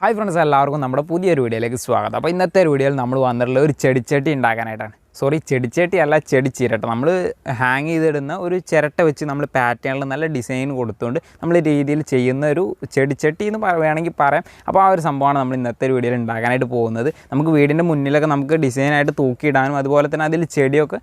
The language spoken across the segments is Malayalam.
ഹായ് ഫ്രണ്ട്സ്, എല്ലാവർക്കും നമ്മുടെ പുതിയൊരു വീഡിയോയിലേക്ക് സ്വാഗതം. അപ്പോൾ ഇന്നത്തെ ഒരു വീഡിയോയിൽ നമ്മൾ വന്നിട്ടുള്ള ഒരു ചെടിച്ചട്ടി ഉണ്ടാക്കാനായിട്ടാണ്. ചെടിച്ചട്ടി അല്ല, ചെടിച്ചിരട്ട. നമ്മൾ ഹാങ് ചെയ്തിടുന്ന ഒരു ചിരട്ട വെച്ച് നമ്മൾ പാറ്റേണിൽ നല്ല ഡിസൈൻ കൊടുത്തുകൊണ്ട് നമ്മൾ രീതിയിൽ ചെയ്യുന്ന ഒരു ചെടിച്ചട്ടി എന്ന് വേണമെങ്കിൽ പറയാം. അപ്പോൾ ആ ഒരു സംഭവമാണ് നമ്മൾ ഇന്നത്തെ ഒരു വീഡിയോയിൽ ഉണ്ടാക്കാനായിട്ട് പോകുന്നത്. നമുക്ക് വീടിൻ്റെ മുന്നിലൊക്കെ നമുക്ക് ഡിസൈനായിട്ട് തൂക്കിയിടാനും അതുപോലെ തന്നെ അതിൽ ചെടിയൊക്കെ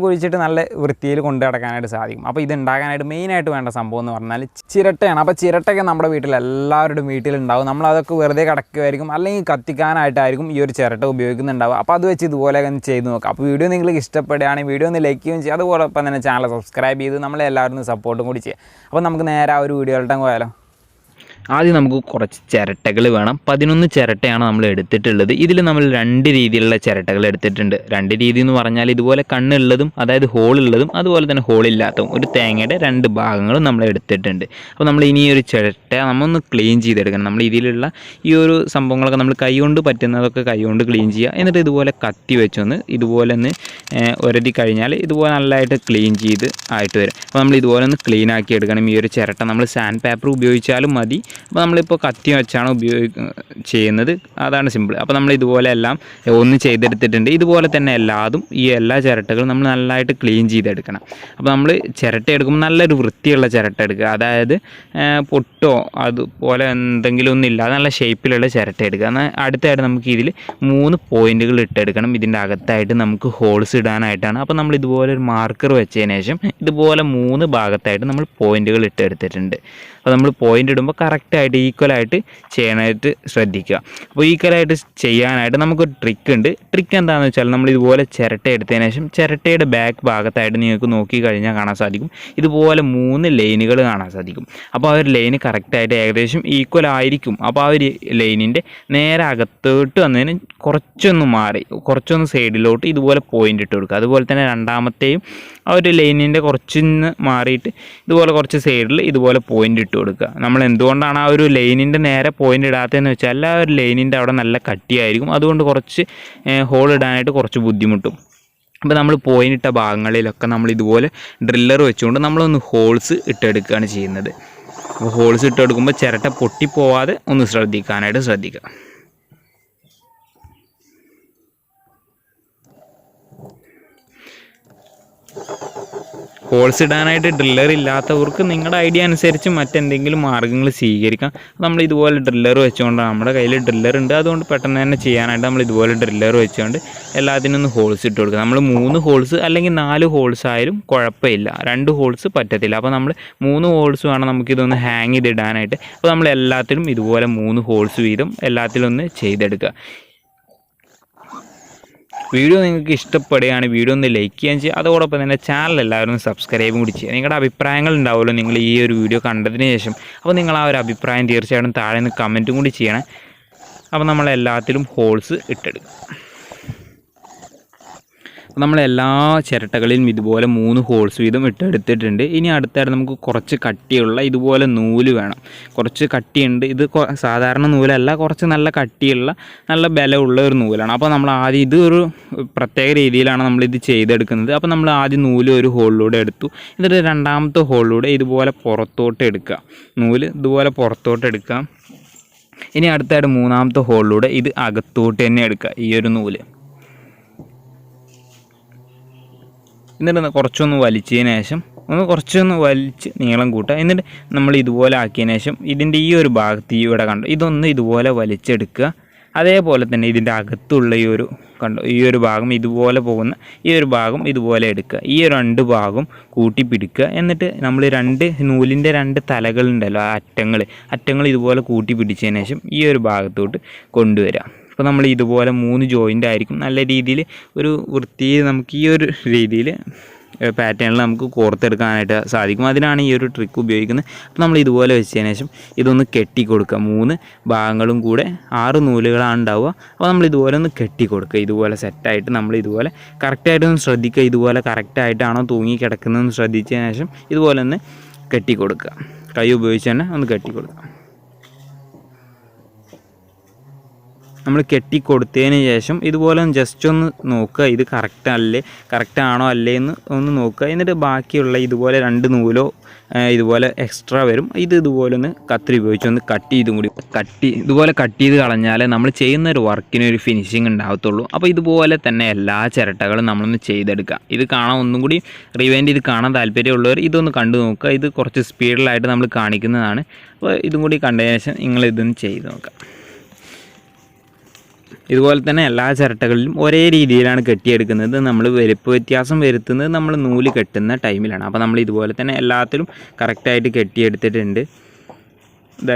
കുഴിച്ചിട്ട് നല്ല വൃത്തിയിൽ കൊണ്ടു നടക്കാനായിട്ട് സാധിക്കും. അപ്പോൾ ഇത് ഉണ്ടാക്കാനായിട്ട് മെയിനായിട്ട് വേണ്ട സംഭവം എന്ന് പറഞ്ഞാൽ ചിരട്ടയാണ്. അപ്പോൾ ചിരട്ടയൊക്കെ നമ്മുടെ വീട്ടിൽ എല്ലാവരുടെയും വീട്ടിലുണ്ടാവും. നമ്മളതൊക്കെ വെറുതെ കിടക്കുമായിരിക്കും, അല്ലെങ്കിൽ കത്തിക്കാനായിട്ടായിരിക്കും ഈ ഒരു ചിരട്ട ഉപയോഗിക്കുന്നുണ്ടാവുക. അപ്പോൾ അത് വെച്ച് ഇതുപോലെ ചെയ്ത് നോക്കാം. അപ്പോൾ വീഡിയോ നിങ്ങൾക്ക് ഇഷ്ടപ്പെടുകയാണെങ്കിൽ വീഡിയോ ഒന്ന് ലൈക്ക് ചെയ്യുകയും ചെയ്യുക. അതുപോലൊപ്പം തന്നെ ചാനൽ സബ്സ്ക്രൈബ് ചെയ്ത് നമ്മളെല്ലാവരും സപ്പോർട്ടും കൂടി ചെയ്യുക. അപ്പോൾ നമുക്ക് നേരെ ആ ഒരു വീഡിയോയിലോട്ട് പോയാലോ. ആദ്യം നമുക്ക് കുറച്ച് ചിരട്ടകൾ വേണം. 11 ചിരട്ടയാണ് നമ്മൾ എടുത്തിട്ടുള്ളത്. ഇതിൽ നമ്മൾ 2 രീതിയിലുള്ള ചിരട്ടകൾ എടുത്തിട്ടുണ്ട്. 2 രീതി എന്ന് പറഞ്ഞാൽ ഇതുപോലെ കണ്ണുള്ളതും, അതായത് ഹോളുള്ളതും, അതുപോലെ തന്നെ ഹോളില്ലാത്തതും, ഒരു തേങ്ങയുടെ 2 ഭാഗങ്ങളും നമ്മൾ എടുത്തിട്ടുണ്ട്. അപ്പോൾ നമ്മൾ ഇനി ഒരു ചിരട്ട നമ്മളൊന്ന് ക്ലീൻ ചെയ്തെടുക്കണം. നമ്മൾ ഇതിലുള്ള ഈ ഒരു സംഭവങ്ങളൊക്കെ നമ്മൾ കൈകൊണ്ട് പറ്റുന്നതൊക്കെ കൈകൊണ്ട് ക്ലീൻ ചെയ്യുക. എന്നിട്ട് ഇതുപോലെ കത്തി വെച്ചൊന്ന് ഇതുപോലെ ഒന്ന് ഒരതി കഴിഞ്ഞാൽ ഇതുപോലെ നല്ലതായിട്ട് ക്ലീൻ ചെയ്ത് ആയിട്ട് വരും. അപ്പോൾ നമ്മൾ ഇതുപോലെ ഒന്ന് ക്ലീൻ ആക്കി എടുക്കണം. ഈ ഒരു ചിരട്ട നമ്മൾ സാൻഡ് പേപ്പർ ഉപയോഗിച്ചാലും മതി. അപ്പോൾ നമ്മളിപ്പോൾ കത്തി വെച്ചാണ് ചെയ്യുന്നത്, അതാണ് സിമ്പിൾ. അപ്പോൾ നമ്മൾ ഇതുപോലെ എല്ലാം ഒന്ന് ചെയ്തെടുത്തിട്ടുണ്ട്. ഇതുപോലെ തന്നെ എല്ലാ ചിരട്ടകളും നമ്മൾ നല്ലതായിട്ട് ക്ലീൻ ചെയ്തെടുക്കണം. അപ്പോൾ നമ്മൾ ചിരട്ട എടുക്കുമ്പോൾ നല്ലൊരു വൃത്തിയുള്ള ചിരട്ട എടുക്കുക. അതായത് പൊട്ടോ അതുപോലെ എന്തെങ്കിലും ഒന്നും ഇല്ലാതെ നല്ല ഷേപ്പിലുള്ള ചിരട്ട എടുക്കുക. എന്നാൽ അടുത്തായിട്ട് നമുക്ക് ഇതിൽ 3 പോയിന്റുകൾ ഇട്ടെടുക്കണം. ഇതിൻ്റെ അകത്തായിട്ട് നമുക്ക് ഹോൾസ് ഇടാനായിട്ടാണ്. അപ്പോൾ നമ്മൾ ഇതുപോലെ ഒരു മാർക്കർ വെച്ചതിന് ശേഷം ഇതുപോലെ 3 ഭാഗത്തായിട്ട് നമ്മൾ പോയിന്റുകൾ ഇട്ടെടുത്തിട്ടുണ്ട്. അപ്പോൾ നമ്മൾ പോയിൻ്റ് ഇടുമ്പോൾ കറക്റ്റായിട്ട് ഈക്വലായിട്ട് ചെയ്യാനായിട്ട് ശ്രദ്ധിക്കുക. അപ്പോൾ ഈക്വലായിട്ട് ചെയ്യാനായിട്ട് നമുക്കൊരു ട്രിക്ക് ഉണ്ട്. ട്രിക്ക് എന്താണെന്ന് വെച്ചാൽ നമ്മൾ ഇതുപോലെ ചിരട്ട എടുത്തതിന് ശേഷം ചിരട്ടയുടെ ബാക്ക് ഭാഗത്തായിട്ട് നിങ്ങൾക്ക് നോക്കിക്കഴിഞ്ഞാൽ കാണാൻ സാധിക്കും ഇതുപോലെ 3 ലൈനുകൾ കാണാൻ സാധിക്കും. അപ്പോൾ ആ ഒരു ലൈന് കറക്റ്റായിട്ട് ഏകദേശം ഈക്വൽ ആയിരിക്കും. അപ്പോൾ ആ ഒരു ലൈനിൻ്റെ നേരെ അകത്തോട്ട് വന്നതിന് കുറച്ചൊന്ന് സൈഡിലോട്ട് ഇതുപോലെ പോയിൻ്റ് ഇട്ട് കൊടുക്കുക. അതുപോലെ തന്നെ രണ്ടാമത്തെയും ആ ഒരു ലൈനിൻ്റെ കുറച്ചൊന്ന് മാറിയിട്ട് ഇതുപോലെ കുറച്ച് സൈഡിൽ ഇതുപോലെ പോയിൻ്റ് ഇട്ട് കൊടുക്കുക. നമ്മൾ എന്തുകൊണ്ടാണ് ആ ഒരു ലൈനിൻ്റെ നേരെ പോയിൻ്റ് ഇടാത്തതെന്ന് വെച്ചാൽ ആ ഒരു ലൈനിൻ്റെ അവിടെ നല്ല കട്ടിയായിരിക്കും. അതുകൊണ്ട് കുറച്ച് ഹോൾ ഇടാനായിട്ട് കുറച്ച് ബുദ്ധിമുട്ടും. അപ്പോൾ നമ്മൾ പോയിൻ്റ് ഇട്ട ഭാഗങ്ങളിലൊക്കെ നമ്മൾ ഇതുപോലെ ഡ്രില്ലർ വെച്ചുകൊണ്ട് നമ്മളൊന്ന് ഹോൾസ് ഇട്ടെടുക്കുകയാണ് ചെയ്യുന്നത്. അപ്പോൾ ഹോൾസ് ഇട്ടെടുക്കുമ്പോൾ ചിരട്ട പൊട്ടിപ്പോവാതെ ഒന്ന് ശ്രദ്ധിക്കുക. ഹോൾസ് ഇടാനായിട്ട് ഡ്രില്ലർ ഇല്ലാത്തവർക്ക് നിങ്ങളുടെ ഐഡിയ അനുസരിച്ച് മറ്റെന്തെങ്കിലും മാർഗ്ഗങ്ങൾ സ്വീകരിക്കാം. നമ്മൾ ഇതുപോലെ ഡ്രില്ലർ വെച്ചുകൊണ്ടാണ്, നമ്മുടെ കയ്യിൽ ഡ്രില്ലർ ഉണ്ട്, അതുകൊണ്ട് പെട്ടെന്ന് തന്നെ ചെയ്യാനായിട്ട് നമ്മൾ ഇതുപോലെ ഡ്രില്ലർ വെച്ചുകൊണ്ട് എല്ലാത്തിനും ഒന്ന് ഹോൾസ് ഇട്ട് കൊടുക്കുക. നമ്മൾ 3 ഹോൾസ് അല്ലെങ്കിൽ 4 ഹോൾസ് ആയാലും കുഴപ്പമില്ല, 2 ഹോൾസ് പറ്റത്തില്ല. അപ്പോൾ നമ്മൾ 3 ഹോൾസ് വേണം നമുക്കിതൊന്ന് ഹാങ് ചെയ്തിടാനായിട്ട്. അപ്പോൾ നമ്മൾ എല്ലാത്തിലും ഇതുപോലെ 3 ഹോൾസ് വീതം എല്ലാത്തിലും ഒന്ന് ചെയ്തെടുക്കുക. വീഡിയോ നിങ്ങൾക്ക് ഇഷ്ടപ്പെടുകയാണ് വീഡിയോ ഒന്ന് ലൈക്ക് ചെയ്യാൻ ചെയ്യുക. അതോടൊപ്പം തന്നെ ചാനൽ എല്ലാവരും സബ്സ്ക്രൈബും കൂടി ചെയ്യുക. നിങ്ങളുടെ അഭിപ്രായങ്ങൾ ഉണ്ടാവുമല്ലോ നിങ്ങൾ ഈ ഒരു വീഡിയോ കണ്ടതിന് ശേഷം. അപ്പോൾ നിങ്ങൾ ആ ഒരു അഭിപ്രായം തീർച്ചയായിട്ടും താഴെ നിന്ന് കമൻറ്റും കൂടി ചെയ്യണം. അപ്പോൾ നമ്മളെല്ലാത്തിലും ഹോൾസ് ഇട്ടെടുക്കും. നമ്മളെല്ലാ ചിരട്ടകളിലും ഇതുപോലെ 3 ഹോൾസ് വീതം ഇട്ടെടുത്തിട്ടുണ്ട്. ഇനി അടുത്തായിട്ട് നമുക്ക് കുറച്ച് കട്ടിയുള്ള ഇതുപോലെ നൂല് വേണം. കുറച്ച് കട്ടിയുണ്ട്, ഇത് സാധാരണ നൂലല്ല, കുറച്ച് നല്ല കട്ടിയുള്ള നല്ല ബലമുള്ള ഒരു നൂലാണ്. അപ്പോൾ നമ്മൾ ആദ്യം ഇതൊരു പ്രത്യേക രീതിയിലാണ് നമ്മളിത് ചെയ്തെടുക്കുന്നത്. അപ്പോൾ നമ്മൾ ആദ്യം നൂല് ഒരു ഹോളിലൂടെ എടുത്തു. എന്നിട്ട് രണ്ടാമത്തെ ഹോളിലൂടെ ഇതുപോലെ പുറത്തോട്ട് എടുക്കുക. നൂല് ഇതുപോലെ പുറത്തോട്ട് എടുക്കാം. ഇനി അടുത്തായിട്ട് 3ാമത്തെ ഹോളിലൂടെ ഇത് അകത്തോട്ട് തന്നെ എടുക്കുക, ഈ ഒരു നൂല്. എന്നിട്ട് കുറച്ചൊന്ന് വലിച്ചതിന് ശേഷം കുറച്ചൊന്ന് വലിച്ച് നീളം കൂട്ടുക. എന്നിട്ട് നമ്മൾ ഇതുപോലെ ആക്കിയതിന് ശേഷം ഇതിൻ്റെ ഈ ഒരു ഭാഗത്ത് ഇവിടെ കണ്ടു ഇതൊന്ന് ഇതുപോലെ വലിച്ചെടുക്കുക. അതേപോലെ തന്നെ ഇതിൻ്റെ അകത്തുള്ള ഈ ഒരു ഭാഗം ഇതുപോലെ പോകുന്ന ഈ ഒരു ഭാഗം ഇതുപോലെ എടുക്കുക. ഈ 2 ഭാഗം കൂട്ടി പിടിക്കുക. എന്നിട്ട് നമ്മൾ നൂലിൻ്റെ 2 തലകളുണ്ടല്ലോ, അറ്റങ്ങൾ ഇതുപോലെ കൂട്ടി പിടിച്ചതിന് ശേഷം ഈ ഒരു ഭാഗത്തോട്ട് കൊണ്ടുവരിക. അപ്പോൾ നമ്മൾ ഇതുപോലെ 3 ജോയിൻ്റ് ആയിരിക്കും. നല്ല രീതിയിൽ ഒരു വൃത്തിയിൽ നമുക്ക് ഈ ഒരു രീതിയിൽ പാറ്റേണിൽ നമുക്ക് കോർത്തെടുക്കാനായിട്ട് സാധിക്കും. അതിനാണ് ഈ ഒരു ട്രിക്ക് ഉപയോഗിക്കുന്നത്. അപ്പോൾ നമ്മൾ ഇതുപോലെ വെച്ചതിന് ശേഷം ഇതൊന്ന് കെട്ടി കൊടുക്കുക. 3 ഭാഗങ്ങളും കൂടെ 6 നൂലുകളാണ് ഉണ്ടാവുക. അപ്പോൾ നമ്മൾ ഇതുപോലെ ഒന്ന് കെട്ടി കൊടുക്കുക. ഇതുപോലെ സെറ്റായിട്ട് നമ്മൾ ഇതുപോലെ കറക്റ്റായിട്ടൊന്ന് ശ്രദ്ധിക്കുക. ഇതുപോലെ കറക്റ്റായിട്ടാണോ തൂങ്ങി കിടക്കുന്നതെന്ന് ശ്രദ്ധിച്ചതിന് ശേഷം ഇതുപോലെ ഒന്ന് കെട്ടി കൊടുക്കുക. കൈ ഉപയോഗിച്ച് തന്നെ ഒന്ന് കെട്ടി കൊടുക്കുക. നമ്മൾ കെട്ടി കൊടുത്തതിന് ശേഷം ഇതുപോലെ ജസ്റ്റ് ഒന്ന് നോക്കുക, ഇത് കറക്റ്റ് ആണോ അല്ലേ എന്ന് ഒന്ന് നോക്കുക. എന്നിട്ട് ബാക്കിയുള്ള ഇതുപോലെ 2 നൂലോ ഇതുപോലെ എക്സ്ട്രാ വരും, ഇതുപോലെ ഒന്ന് കത്രി ഉപയോഗിച്ച് ഒന്ന് ഇതുപോലെ കട്ട് ചെയ്ത് കളഞ്ഞാൽ നമ്മൾ ചെയ്യുന്ന ഒരു വർക്കിന് ഒരു ഫിനിഷിങ് ഉണ്ടാകത്തുള്ളൂ. അപ്പോൾ ഇതുപോലെ തന്നെ എല്ലാ ചിരട്ടകളും നമ്മളൊന്ന് ചെയ്തെടുക്കുക. ഇത് കാണാൻ ഒന്നും കൂടി റിവൈൻഡ് ചെയ്ത് കാണാൻ താല്പര്യമുള്ളവർ ഇതൊന്ന് കണ്ടു നോക്കുക. ഇത് കുറച്ച് സ്പീഡിലായിട്ട് നമ്മൾ കാണിക്കുന്നതാണ്. അപ്പോൾ ഇതും കൂടി കണ്ടതിന് ശേഷം നിങ്ങൾ ഇതൊന്ന് ചെയ്ത് നോക്കുക. ഇതുപോലെ തന്നെ എല്ലാ ചിരട്ടകളിലും ഒരേ രീതിയിലാണ് കെട്ടിയെടുക്കുന്നത്. നമ്മൾ വലിപ്പ വ്യത്യാസം വരുത്തുന്നത് നമ്മൾ നൂല് കെട്ടുന്ന ടൈമിലാണ്. അപ്പോൾ നമ്മൾ ഇതുപോലെ തന്നെ എല്ലാത്തിലും കറക്റ്റായിട്ട് കെട്ടിയെടുത്തിട്ടുണ്ട്.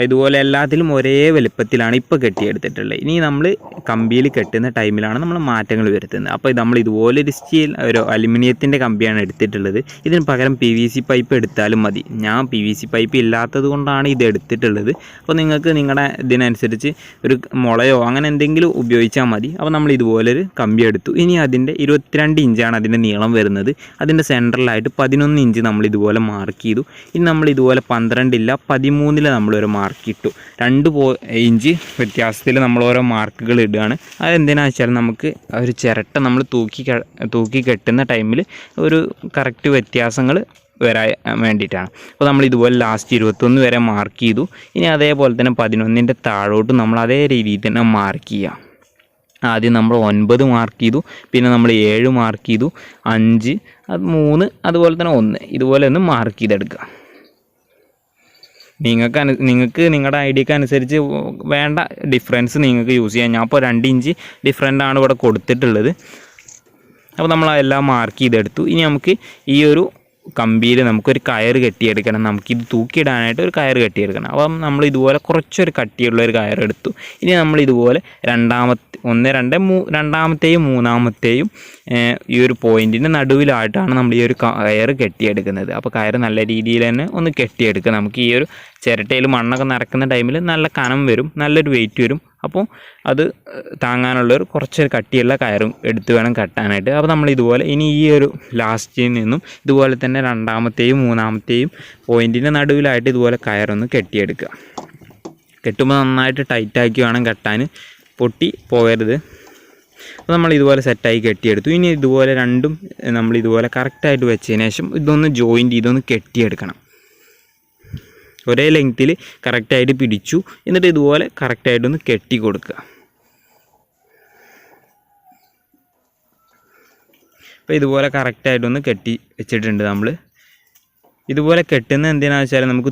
ഇതുപോലെ എല്ലാത്തിലും ഒരേ വലുപ്പത്തിലാണ് ഇപ്പോൾ കെട്ടിയെടുത്തിട്ടുള്ളത്. ഇനി നമ്മൾ കമ്പിയിൽ കെട്ടുന്ന ടൈമിലാണ് നമ്മൾ മാറ്റങ്ങൾ വരുത്തുന്നത്. അപ്പോൾ നമ്മൾ ഇതുപോലെ ഒരു അലുമിനിയത്തിൻ്റെ കമ്പിയാണ് എടുത്തിട്ടുള്ളത്. ഇതിന് പകരം PVC പൈപ്പ് എടുത്താലും മതി. ഞാൻ PVC പൈപ്പ് ഇല്ലാത്തത് കൊണ്ടാണ് ഇത് എടുത്തിട്ടുള്ളത്. അപ്പോൾ നിങ്ങൾക്ക് നിങ്ങളുടെ ഇതിനനുസരിച്ച് ഒരു മുളയോ അങ്ങനെ എന്തെങ്കിലും ഉപയോഗിച്ചാൽ മതി. അപ്പോൾ നമ്മൾ ഇതുപോലൊരു കമ്പി എടുത്തു. ഇനി അതിൻ്റെ 22 ഇഞ്ചാണ് അതിൻ്റെ നീളം വരുന്നത്. അതിൻ്റെ സെൻറ്ററിലായിട്ട് 11 ഇഞ്ച് നമ്മൾ ഇതുപോലെ മാർക്ക് ചെയ്തു. ഇനി നമ്മൾ ഇതുപോലെ 12 ഇല്ല 13 നമ്മളൊരു മാർക്ക് ഇട്ടു. 2 ഇഞ്ച് വ്യത്യാസത്തിൽ നമ്മൾ ഓരോ മാർക്കുകൾ ഇടുകയാണ്. അതെന്തിനാണെന്ന് വെച്ചാൽ നമുക്ക് ഒരു ചിരട്ട നമ്മൾ തൂക്കി കെട്ടുന്ന ടൈമിൽ ഒരു കറക്റ്റ് വ്യത്യാസങ്ങൾ വരാൻ വേണ്ടിയിട്ടാണ്. അപ്പോൾ നമ്മൾ ഇതുപോലെ ലാസ്റ്റ് 21 വരെ മാർക്ക് ചെയ്തു. ഇനി അതേപോലെ തന്നെ 11ൻ്റെ താഴോട്ട് നമ്മൾ അതേ രീതിയിൽ തന്നെ മാർക്ക് ചെയ്യുക. ആദ്യം നമ്മൾ 9 മാർക്ക് ചെയ്തു, പിന്നെ നമ്മൾ 7 മാർക്ക് ചെയ്തു, 5, 3, അതുപോലെ തന്നെ 1 ഇതുപോലെ ഒന്ന് മാർക്ക് ചെയ്തെടുക്കുക. നിങ്ങൾക്ക് നിങ്ങളുടെ ഐഡിയക്ക് അനുസരിച്ച് വേണ്ട ഡിഫറൻസ് നിങ്ങൾക്ക് യൂസ് ചെയ്യാം. ഞാൻ ഇപ്പോൾ 2 ഇഞ്ച് ഡിഫറൻ്റാണ് ഇവിടെ കൊടുത്തിട്ടുള്ളത്. അപ്പോൾ നമ്മൾ എല്ലാം മാർക്ക് ചെയ്തെടുത്തു. ഇനി നമുക്ക് ഈ ഒരു കമ്പിയിൽ നമുക്കൊരു കയറ് കെട്ടിയെടുക്കണം. നമുക്കിത് തൂക്കിയിടാനായിട്ട് ഒരു കയറ് കെട്ടിയെടുക്കണം. അപ്പം നമ്മൾ ഇതുപോലെ കുറച്ചൊരു കട്ടിയുള്ള ഒരു കയറെടുത്തു. ഇനി നമ്മൾ ഇതുപോലെ രണ്ടാമത്തെയും മൂന്നാമത്തെയും ഈ ഒരു പോയിൻറ്റിൻ്റെ നടുവിലായിട്ടാണ് നമ്മൾ ഈ ഒരു കയറ് കെട്ടിയെടുക്കുന്നത്. അപ്പോൾ കയറ് നല്ല രീതിയിൽ തന്നെ ഒന്ന് കെട്ടിയെടുക്കുക. നമുക്ക് ഈ ഒരു ചിരട്ടയിൽ മണ്ണൊക്കെ നിറക്കുന്ന ടൈമിൽ നല്ല കനം വരും, നല്ലൊരു വെയിറ്റ് വരും. അപ്പോൾ അത് താങ്ങാനുള്ളൊരു കുറച്ചൊരു കട്ടിയുള്ള കയറും എടുത്ത് വേണം കെട്ടാനായിട്ട്. അപ്പോൾ നമ്മൾ ഇതുപോലെ ഇനി ഈ ഒരു ലാസ്റ്റിൽ നിന്നും ഇതുപോലെ തന്നെ രണ്ടാമത്തെയും മൂന്നാമത്തെയും പോയിൻറ്റിൻ്റെ നടുവിലായിട്ട് ഇതുപോലെ കയറൊന്ന് കെട്ടിയെടുക്കുക. കെട്ടുമ്പോൾ നന്നായിട്ട് ടൈറ്റാക്കി വേണം കെട്ടാൻ, പൊട്ടി പോകരുത്. അപ്പോൾ നമ്മൾ ഇതുപോലെ സെറ്റായി കെട്ടിയെടുത്തു. ഇനി ഇതുപോലെ രണ്ടും നമ്മൾ ഇതുപോലെ കറക്റ്റായിട്ട് വെച്ചതിന് ശേഷം ഇതൊന്ന് ജോയിൻറ്റ് ചെയ്തൊന്ന് കെട്ടിയെടുക്കണം. ഒരേ ലെങ്ത്തിൽ കറക്റ്റായിട്ട് പിടിച്ചു. എന്നിട്ട് ഇതുപോലെ കറക്റ്റായിട്ടൊന്ന് കെട്ടി കൊടുക്കുക. അപ്പോൾ ഇതുപോലെ കറക്റ്റായിട്ടൊന്ന് കെട്ടി വെച്ചിട്ടുണ്ട്. നമ്മൾ ഇതുപോലെ കെട്ടുന്ന എന്തിനാണെന്ന് വെച്ചാൽ നമുക്ക്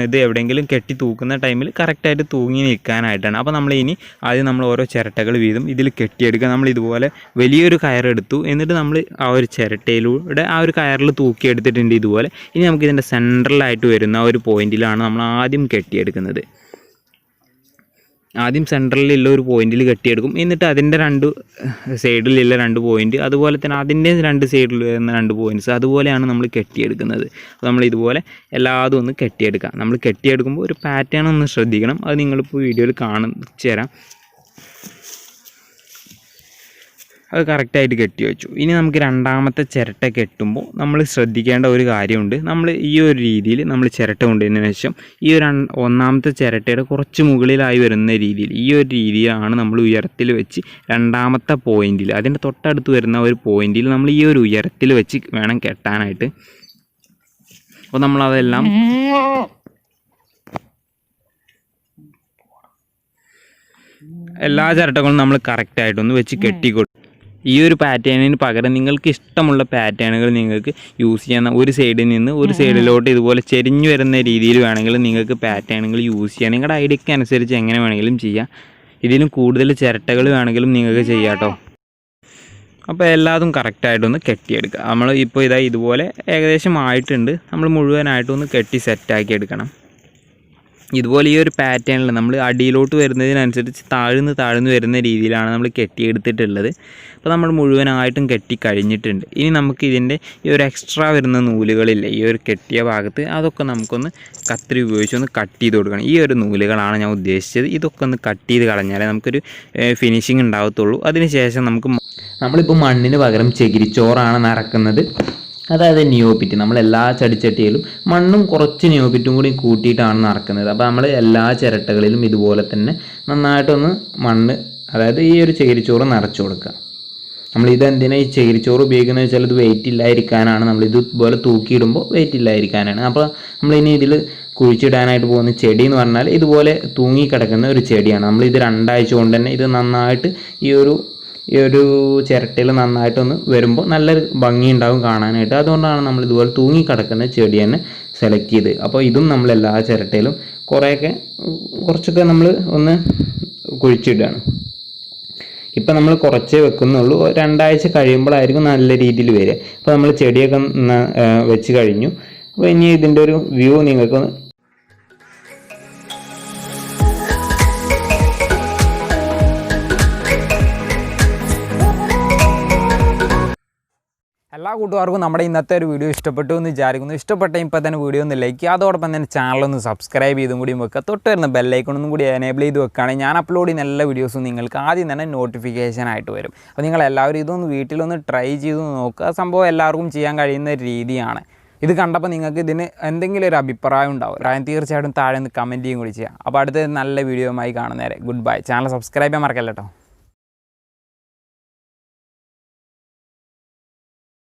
ഇത് എവിടെയെങ്കിലും കെട്ടി തൂക്കുന്ന ടൈമിൽ കറക്റ്റായിട്ട് തൂങ്ങി നിൽക്കാനായിട്ടാണ്. അപ്പോൾ നമ്മൾ ഇനി ആദ്യം നമ്മൾ ഓരോ ചിരട്ടകൾ വീതം ഇതിൽ കെട്ടിയെടുക്കുക. നമ്മൾ ഇതുപോലെ വലിയൊരു കയറെടുത്തു. എന്നിട്ട് നമ്മൾ ആ ഒരു ചിരട്ടയിലൂടെ ആ ഒരു കയറിൽ തൂക്കിയെടുത്തിട്ടുണ്ട് ഇതുപോലെ. ഇനി നമുക്കിതിൻ്റെ സെൻട്രലായിട്ട് വരുന്ന ഒരു പോയിൻറ്റിലാണ് നമ്മൾ ആദ്യം കെട്ടിയെടുക്കുന്നത്. ആദ്യം സെൻട്രലിലുള്ള ഒരു പോയിൻറ്റിൽ കെട്ടിയെടുക്കും. എന്നിട്ട് അതിൻ്റെ 2 സൈഡിലുള്ള 2 പോയിൻറ്റ്, അതുപോലെ തന്നെ അതിൻ്റെ 2 സൈഡിൽ വരുന്ന 2 പോയിൻറ്റ്സ്, അതുപോലെയാണ് നമ്മൾ കെട്ടിയെടുക്കുന്നത്. അപ്പോൾ നമ്മൾ ഇതുപോലെ എല്ലാതും ഒന്ന് കെട്ടിയെടുക്കാം. നമ്മൾ കെട്ടിയെടുക്കുമ്പോൾ ഒരു പാറ്റേൺ ഒന്ന് ശ്രദ്ധിക്കണം. അത് നിങ്ങളിപ്പോൾ വീഡിയോയിൽ കാണിച്ചു തരാം. അത് കറക്റ്റായിട്ട് കെട്ടി വെച്ചു. ഇനി നമുക്ക് രണ്ടാമത്തെ ചിരട്ട കെട്ടുമ്പോൾ നമ്മൾ ശ്രദ്ധിക്കേണ്ട ഒരു കാര്യമുണ്ട്. നമ്മൾ ഈ ഒരു രീതിയിൽ നമ്മൾ ചിരട്ട കൊണ്ടുവന്നതിന് ശേഷം ഈ ഒരു ഒന്നാമത്തെ ചിരട്ടയുടെ കുറച്ച് മുകളിലായി വരുന്ന രീതിയിൽ ഈ ഒരു രീതിയിലാണ് നമ്മൾ ഉയരത്തിൽ വെച്ച് രണ്ടാമത്തെ പോയിൻറ്റിൽ അതിൻ്റെ തൊട്ടടുത്ത് വരുന്ന ഒരു പോയിൻറ്റിൽ നമ്മൾ ഈ ഒരു ഉയരത്തിൽ വെച്ച് വേണം കെട്ടാനായിട്ട്. അപ്പോൾ നമ്മളതെല്ലാം എല്ലാ ചിരട്ടകളും നമ്മൾ കറക്റ്റായിട്ടൊന്ന് വെച്ച് കെട്ടിക്കൊടുക്കും. ഈ ഒരു പാറ്റേണിന് പകരം നിങ്ങൾക്ക് ഇഷ്ടമുള്ള പാറ്റേണുകൾ നിങ്ങൾക്ക് യൂസ് ചെയ്യുന്ന ഒരു സൈഡിൽ നിന്ന് ഒരു സൈഡിലോട്ട് ഇതുപോലെ ചെരിഞ്ഞു വരുന്ന രീതിയിൽ വേണമെങ്കിൽ നിങ്ങൾക്ക് പാറ്റേണുകൾ യൂസ് ചെയ്യാം. നിങ്ങളുടെ ഐഡിയക്ക് അനുസരിച്ച് എങ്ങനെ വേണമെങ്കിലും ചെയ്യാം. ഇതിലും കൂടുതൽ ചിരട്ടകൾ വേണമെങ്കിലും നിങ്ങൾക്ക് ചെയ്യാം കേട്ടോ. അപ്പോൾ എല്ലാതും കറക്റ്റായിട്ടൊന്ന് കെട്ടിയെടുക്കുക. നമ്മൾ ഇപ്പോൾ ഇതുപോലെ ഏകദേശം ആയിട്ടുണ്ട്. നമ്മൾ മുഴുവനായിട്ടൊന്ന് കെട്ടി സെറ്റാക്കി എടുക്കണം. ഇതുപോലെ ഈ ഒരു പാറ്റേണിൽ നമ്മൾ അടിയിലോട്ട് വരുന്നതിനനുസരിച്ച് താഴ്ന്ന് വരുന്ന രീതിയിലാണ് നമ്മൾ കെട്ടിയെടുത്തിട്ടുള്ളത്. അപ്പോൾ നമ്മൾ മുഴുവനായിട്ടും കെട്ടി കഴിഞ്ഞിട്ടുണ്ട്. ഇനി നമുക്ക് ഇതിൻ്റെ ഈ ഒരു എക്സ്ട്രാ വരുന്ന നൂലുകളില്ലേ, ഈ ഒരു കെട്ടിയ ഭാഗത്ത്, അതൊക്കെ നമുക്കൊന്ന് കത്രി ഉപയോഗിച്ചൊന്ന് കട്ട് ചെയ്ത് കൊടുക്കണം. ഈ ഒരു നൂലുകളാണ് ഞാൻ ഉദ്ദേശിച്ചത്. ഇതൊക്കെ ഒന്ന് കട്ട് ചെയ്ത് കളഞ്ഞാലേ നമുക്കൊരു ഫിനിഷിങ് ഉണ്ടാകത്തുള്ളൂ. അതിനുശേഷം നമ്മളിപ്പോൾ മണ്ണിന് പകരം ചകിരിച്ചോറാണ് നിറക്കുന്നത്. അതായത് നിയോപിറ്റ്. നമ്മൾ എല്ലാ ചെടിച്ചട്ടിയിലും മണ്ണും കുറച്ച് നിയോപിറ്റും കൂടി കൂട്ടിയിട്ടാണ് നിറക്കുന്നത്. അപ്പോൾ നമ്മൾ എല്ലാ ചിരട്ടകളിലും ഇതുപോലെ തന്നെ നന്നായിട്ടൊന്ന് മണ്ണ് അതായത് ഈ ഒരു ചകിരിച്ചോറ് നിറച്ച് കൊടുക്കുക. നമ്മളിത് എന്തിനാണ് ഈ ചകിരിച്ചോറ് ഉപയോഗിക്കുന്നത് വെച്ചാൽ ഇത് വെയിറ്റ് ഇല്ലാതിരിക്കാനാണ്. നമ്മളിത് ഇതുപോലെ തൂക്കിയിടുമ്പോൾ വെയിറ്റ് ഇല്ലാതിരിക്കാനാണ്. അപ്പോൾ നമ്മളിനി ഇതിൽ കുഴിച്ചിടാനായിട്ട് പോകുന്ന ചെടി എന്ന് പറഞ്ഞാൽ ഇതുപോലെ തൂങ്ങിക്കിടക്കുന്ന ഒരു ചെടിയാണ്. നമ്മളിത് 2 ആഴ്ച കൊണ്ട് തന്നെ ഇത് നന്നായിട്ട് ഈ ഒരു ചിരട്ടയിൽ നന്നായിട്ടൊന്ന് വരുമ്പോൾ നല്ലൊരു ഭംഗി ഉണ്ടാകും കാണാനായിട്ട്. അതുകൊണ്ടാണ് നമ്മൾ ഇതുപോലെ തൂങ്ങിക്കിടക്കുന്ന ചെടി തന്നെ സെലക്ട് ചെയ്ത്. അപ്പോൾ ഇതും നമ്മൾ എല്ലാ ചിരട്ടയിലും കുറച്ചൊക്കെ നമ്മൾ ഒന്ന് കുഴിച്ചിടുകയാണ്. ഇപ്പം നമ്മൾ കുറച്ചേ വെക്കുന്നുള്ളൂ. 2 ആഴ്ച കഴിയുമ്പോഴായിരിക്കും നല്ല രീതിയിൽ വരിക. അപ്പോൾ നമ്മൾ ചെടിയൊക്കെ വെച്ച് കഴിഞ്ഞു. അപ്പോൾ ഇനി ഇതിൻ്റെ ഒരു വ്യൂ നിങ്ങൾക്കൊന്ന് എല്ലാ കൂട്ടുകാർക്കും നമ്മുടെ ഇന്നത്തെ ഒരു വീഡിയോ ഇഷ്ടപ്പെട്ടു എന്ന് വിചാരിക്കുന്നു. ഇഷ്ടപ്പെട്ട ഇപ്പോൾ തന്നെ വീഡിയോ ഒന്ന് ലൈക്ക് ചെയ്യുക, അതോടൊപ്പം തന്നെ ചാനലൊന്ന് സബ്സ്ക്രൈബ് ചെയ്തും കൂടി വെക്കുക. തൊട്ട് വരുന്ന ബെല്ലൈക്കണൊന്നും കൂടി എനേബിൾ ചെയ്ത് വെക്കുകയാണെങ്കിൽ ഞാൻ അപ്ലോഡ് ചെയ്യുന്ന എല്ലാ വീഡിയോസും നിങ്ങൾക്ക് ആദ്യം തന്നെ നോട്ടിഫിക്കേഷൻ ആയിട്ട് വരും. അപ്പോൾ നിങ്ങളെല്ലാവരും ഇതൊന്ന് വീട്ടിലൊന്ന് ട്രൈ ചെയ്ത് നോക്കുക. സംഭവം എല്ലാവർക്കും ചെയ്യാൻ കഴിയുന്ന രീതിയാണ്. ഇത് കണ്ടപ്പോൾ നിങ്ങൾക്ക് ഇതിന് എന്തെങ്കിലും ഒരു അഭിപ്രായം ഉണ്ടാവും, തീർച്ചയായിട്ടും താഴെ നിന്ന് കമൻറ്റ് ചെയ്യും കൂടി ചെയ്യാം. അപ്പോൾ അടുത്ത നല്ല വീഡിയോയുമായി കാണുന്നേരെ ഗുഡ് ബൈ. ചാനൽ സബ്സ്ക്രൈബ് ചെയ്യാൻ മറക്കല്ല കേട്ടോ.